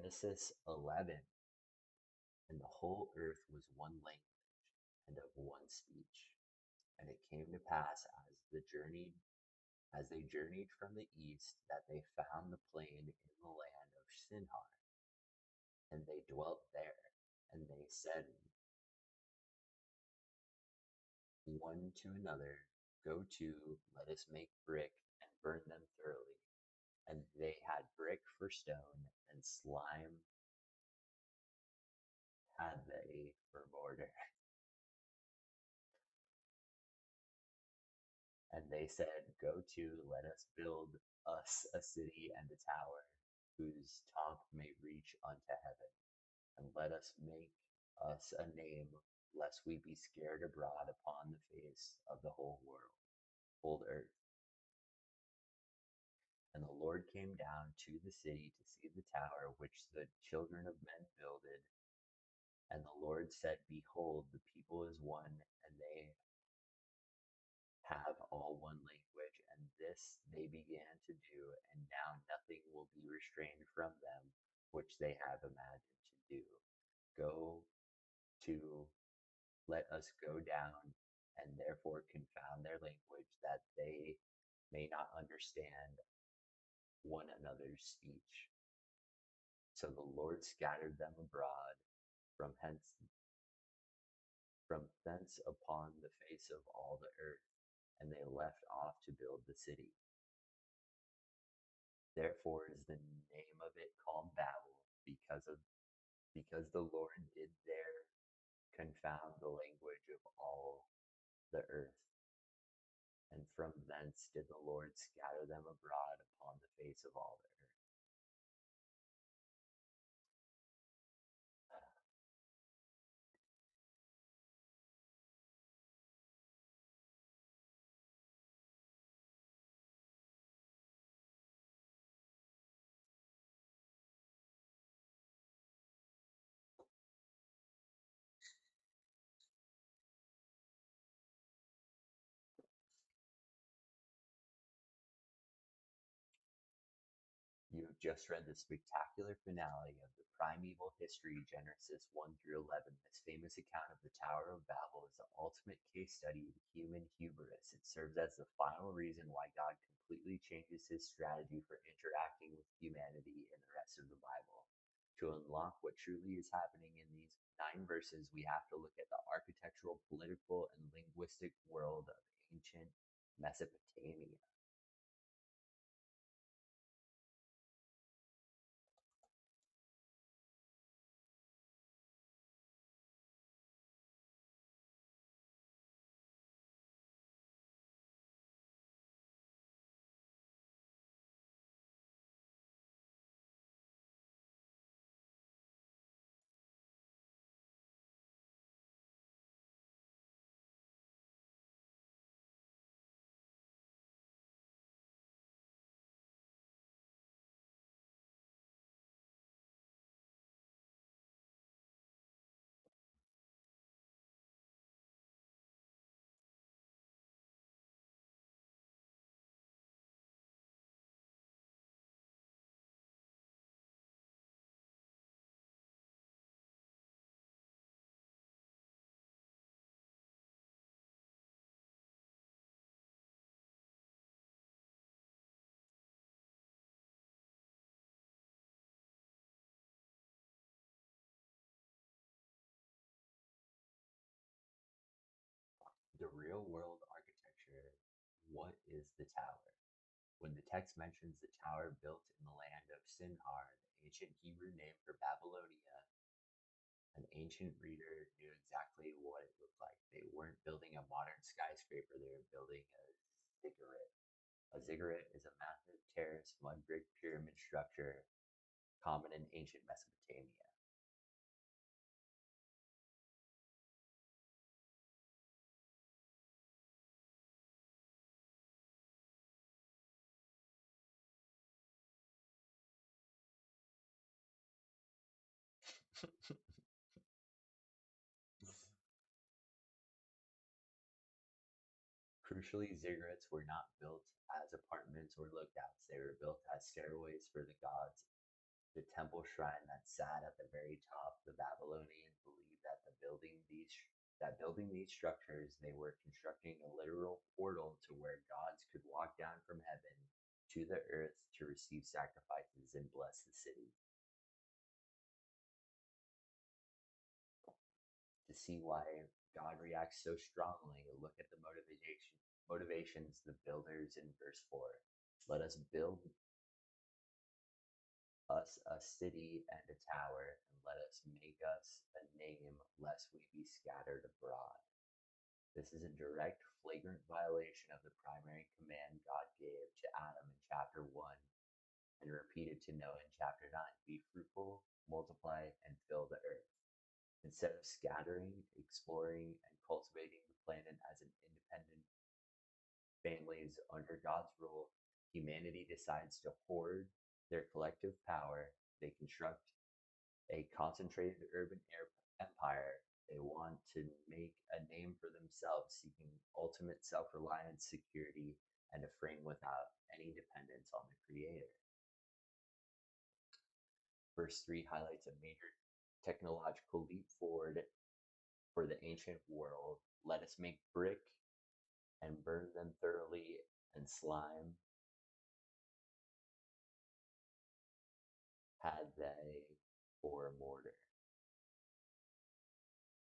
Genesis 11. And the whole earth was one language and of one speech. And it came to pass as they journeyed from the east, that they found the plain in the land of Shinar, and they dwelt there. And they said one to another, Go to, let us make brick and burn them thoroughly. And they had brick for stone, and slime had they for mortar. And they said, Go to, let us build us a city and a tower, whose top may reach unto heaven, and let us make us a name, lest we be scared abroad upon the face of the whole earth. And the Lord came down to the city to see the tower which the children of men builded. And the Lord said, Behold, the people is one, and they have all one language, and this they began to do, and now nothing will be restrained from them which they have imagined to do. Go to, let us go down, and therefore confound their language, that they may not understand one another's speech. So the Lord scattered them abroad from thence upon the face of all the earth, and they left off to build the city. Therefore is the name of it called Babel, because the Lord did there confound the language of all the earth. And from thence did the Lord scatter them abroad upon the face of all the earth. You have just read the spectacular finale of the primeval history, Genesis 1 through 11. This famous account of the Tower of Babel is the ultimate case study of human hubris. It serves as the final reason why God completely changes his strategy for interacting with humanity in the rest of the Bible. To unlock what truly is happening in these 9 verses, we have to look at the architectural, political, and linguistic world of ancient Mesopotamia. The real world architecture. What is the tower? When the text mentions the tower built in the land of Shinar, the ancient Hebrew name for Babylonia, an ancient reader knew exactly what it looked like. They weren't building a modern skyscraper, they were building a ziggurat. A ziggurat is a massive terrace mud brick pyramid structure common in ancient Mesopotamia. Crucially, ziggurats were not built as apartments or lookouts, they were built as stairways for the gods The temple shrine that sat at the very top. The Babylonians believed that building these structures, they were constructing a literal portal to where gods could walk down from heaven to the earth to receive sacrifices and bless the city. To see why God reacts so strongly, look at the motivations the builders in verse 4. Let us build us a city and a tower, and let us make us a name, lest we be scattered abroad. This is a direct, flagrant violation of the primary command God gave to Adam in chapter 1 and repeated to Noah in chapter 9. Be fruitful, multiply, and fill the earth. Instead of scattering, exploring, and cultivating the planet as an independent families under God's rule, humanity decides to hoard their collective power. They construct a concentrated urban empire. They want to make a name for themselves, seeking ultimate self reliance, security, and a frame without any dependence on the Creator. Verse 3 highlights a major technological leap forward for the ancient world. Let us make brick and burn them thoroughly, and slime had they for mortar.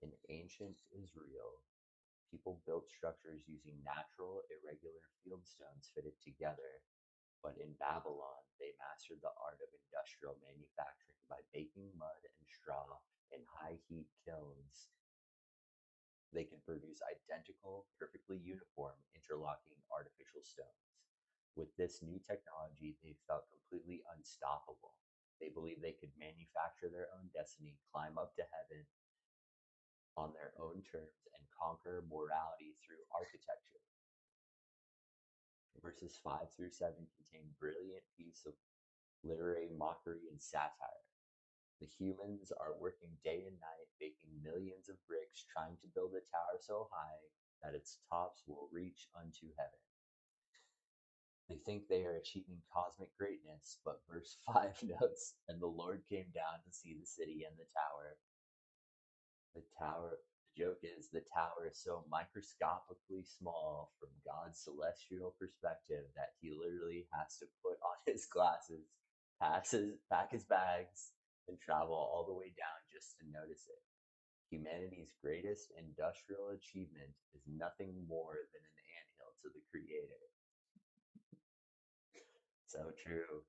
In ancient Israel, people built structures using natural, irregular fieldstones fitted together, but in Babylon, they mastered the art of industrial manufacturing by baking mud and straw in high heat kilns. They could produce identical, perfectly uniform, interlocking artificial stones. With this new technology, they felt completely unstoppable. They believed they could manufacture their own destiny, climb up to heaven on their own terms, and conquer morality through architecture. Verses 5 through 7 contain brilliant piece of literary mockery and satire. The humans are working day and night, baking millions of bricks, trying to build a tower so high that its tops will reach unto heaven. They think they are achieving cosmic greatness, but verse 5 notes, and the Lord came down to see the city and the tower. The joke is the tower is so microscopically small from God's celestial perspective that he literally has to put on his glasses, pack his bags, and travel all the way down just to notice it. Humanity's greatest industrial achievement is nothing more than an anthill to the Creator. So true.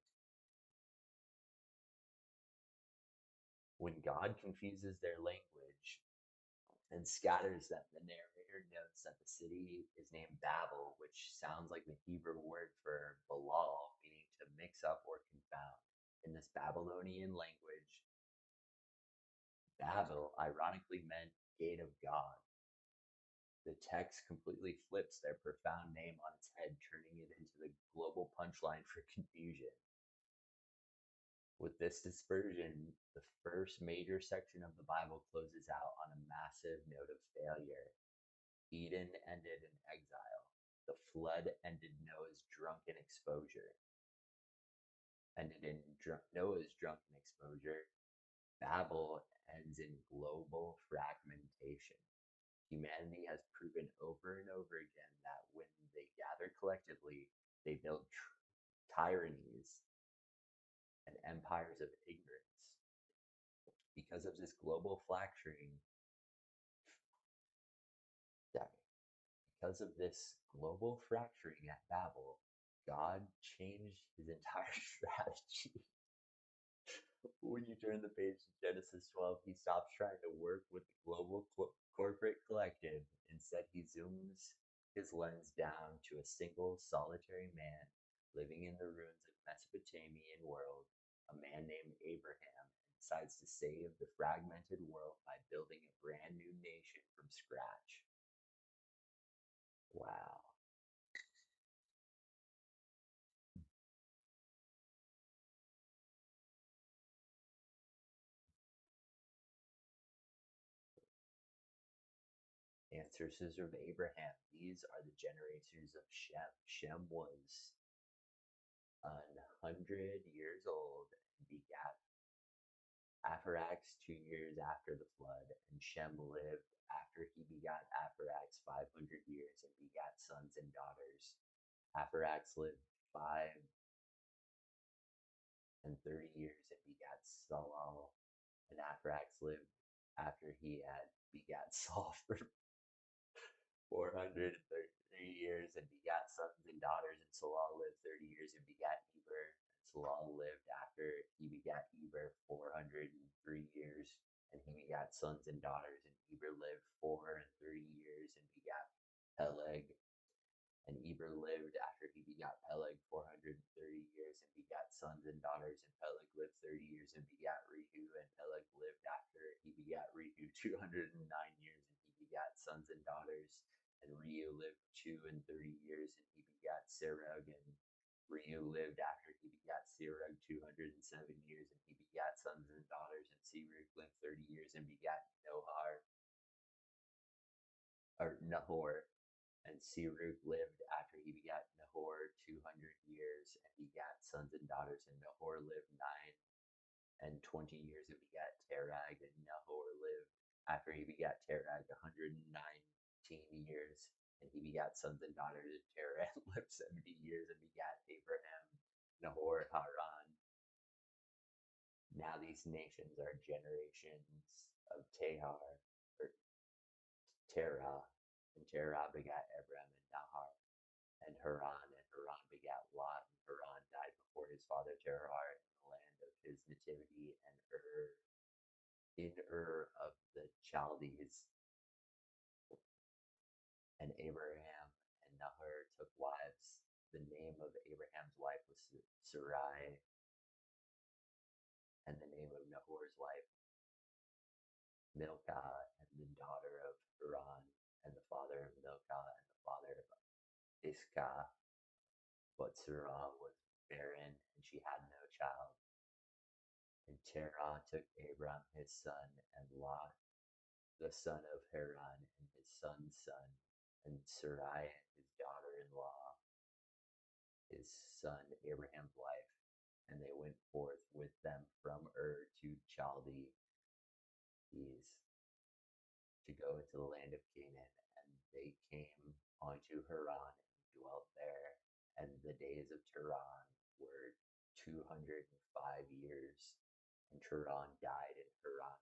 When God confuses their language and scatters them, the narrator notes that the city is named Babel, which sounds like the Hebrew word for balal, meaning to mix up or confound. In this Babylonian language, Babel ironically meant gate of God. The text completely flips their profound name on its head, turning it into the global punchline for confusion. With this dispersion, the first major section of the Bible closes out on a massive note of failure. Eden ended in exile. The flood ended Noah's drunken exposure. Noah's drunken exposure. Babel ends in global fragmentation. Humanity has proven over and over again that when they gather collectively, they build tyrannies and empires of ignorance. Because of this global fracturing, because of this global fracturing at Babel, God changed his entire strategy. When you turn the page to Genesis 12, he stops trying to work with the global corporate collective. Instead, he zooms his lens down to a single solitary man living in the ruins of Mesopotamian world, a man named Abraham, and decides to save the fragmented world by building a brand new nation from scratch. Wow. Ancestors of Abraham. These are the generations of Shem. Shem was 100 years old and begat Aphorax 2 years after the flood, and Shem lived after he begat Aphorax 500 years and begat sons and daughters. Aphorax lived 5 and 30 years and begat Salal, and Aphorax lived after he had begat Saul for 433 years and begat sons and daughters, and Salal lived 30 years and begat Eber. And Salal lived after he begat Eber 403 years, and he begat sons and daughters, and Eber lived 430 years and begat Peleg. And Eber lived after he begat Peleg 430 years and begat sons and daughters, and Peleg lived 30 years and begat Rehu, and Peleg lived after he begat Rehu 209 years and he begat sons and daughters, and Rehu lived 230 years and he begat Serug, and Rehu lived after he begat Serug 207 years and he begat sons and daughters, and Serug lived 30 years and begat Nahor. And Serug lived after he begat Nahor 200 years and begat sons and daughters, and Nahor lived 9 and 20 years and begat Terag, and Nahor lived after he begat Terag 119 years and he begat sons and daughters, and Terag lived 70 years and begat Abraham, Nahor, Haran. Now these nations are generations of Tehar, or Terah, and Terah begat Abram and Nahar, and Haran begat Lot, and Haran died before his father Terah in the land of his nativity, and in of the Chaldees. And Abraham and Nahor took wives. The name of Abraham's wife was Sarai, and the name of Nahor's wife Milcah, and the daughter of Haran, and the father of Milcah, and the father of Iscah. But Sarah was barren, and she had no child. And Terah took Abram his son, and Lot the son of Haran, and his son's son, and Sarai his daughter-in-law, his son Abraham's wife. And they went forth with them from to Chaldees to go into the land of Canaan. And they came unto Haran and dwelt there. And the days of Turan were 205 years. And Turan died in Haran